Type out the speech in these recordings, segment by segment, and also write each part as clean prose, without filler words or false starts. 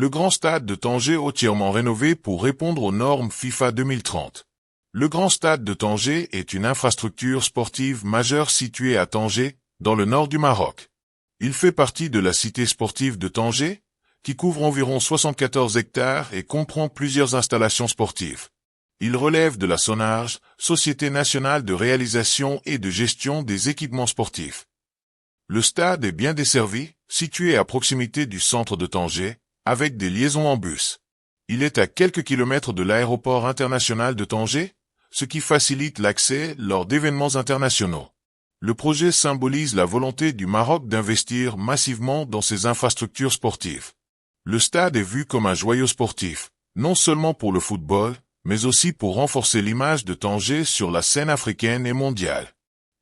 Le grand stade de Tanger entièrement rénové pour répondre aux normes FIFA 2030. Le grand stade de Tanger est une infrastructure sportive majeure située à Tanger, dans le nord du Maroc. Il fait partie de la cité sportive de Tanger, qui couvre environ 74 hectares et comprend plusieurs installations sportives. Il relève de la SONARGE, Société nationale de réalisation et de gestion des équipements sportifs. Le stade est bien desservi, situé à proximité du centre de Tanger, avec des liaisons en bus. Il est à quelques kilomètres de l'aéroport international de Tanger, ce qui facilite l'accès lors d'événements internationaux. Le projet symbolise la volonté du Maroc d'investir massivement dans ses infrastructures sportives. Le stade est vu comme un joyau sportif, non seulement pour le football, mais aussi pour renforcer l'image de Tanger sur la scène africaine et mondiale.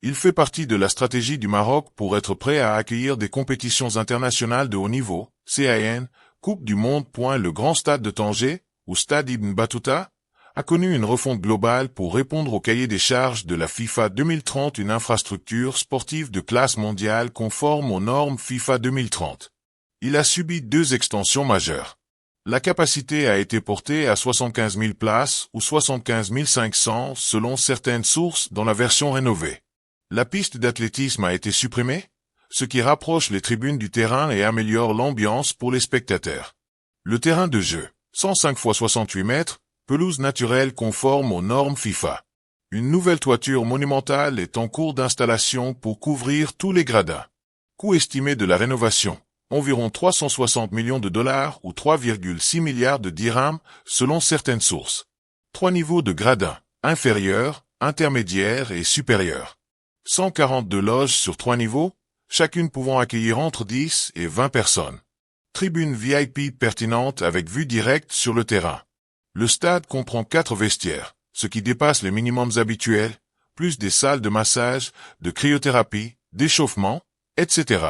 Il fait partie de la stratégie du Maroc pour être prêt à accueillir des compétitions internationales de haut niveau, CAN, Coupe du Monde. Le grand stade de Tanger, ou Stade Ibn Battuta, a connu une refonte globale pour répondre au cahier des charges de la FIFA 2030, une infrastructure sportive de classe mondiale conforme aux normes FIFA 2030. Il a subi 2 extensions majeures. La capacité a été portée à 75 000 places ou 75 500 selon certaines sources dans la version rénovée. La piste d'athlétisme a été supprimée, ce qui rapproche les tribunes du terrain et améliore l'ambiance pour les spectateurs. Le terrain de jeu, 105 x 68 mètres, pelouse naturelle conforme aux normes FIFA. Une nouvelle toiture monumentale est en cours d'installation pour couvrir tous les gradins. Coût estimé de la rénovation, environ 360 millions de dollars ou 3,6 milliards de dirhams selon certaines sources. 3 niveaux de gradins, inférieur, intermédiaire et supérieur. 142 loges sur 3 niveaux, chacune pouvant accueillir entre 10 et 20 personnes. Tribune VIP pertinente avec vue directe sur le terrain. Le stade comprend 4 vestiaires, ce qui dépasse les minimums habituels, plus des salles de massage, de cryothérapie, d'échauffement, etc.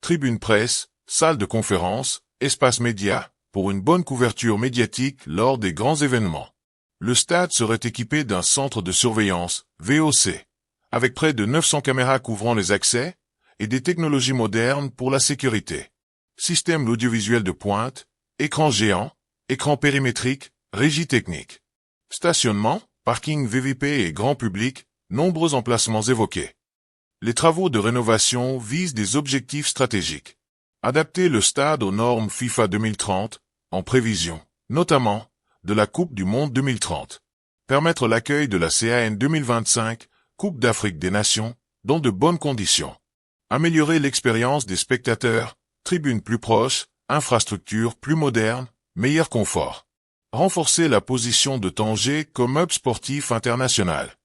Tribune presse, salle de conférence, espace média, pour une bonne couverture médiatique lors des grands événements. Le stade serait équipé d'un centre de surveillance, VOC, avec près de 900 caméras couvrant les accès, et des technologies modernes pour la sécurité. Système audiovisuel de pointe, écran géant, écran périmétrique, régie technique. Stationnement, parking VVP et grand public, nombreux emplacements évoqués. Les travaux de rénovation visent des objectifs stratégiques. Adapter le stade aux normes FIFA 2030, en prévision, notamment, de la Coupe du Monde 2030. Permettre l'accueil de la CAN 2025, Coupe d'Afrique des Nations, dans de bonnes conditions. Améliorer l'expérience des spectateurs, tribunes plus proches, infrastructures plus modernes, meilleur confort. Renforcer la position de Tanger comme hub sportif international.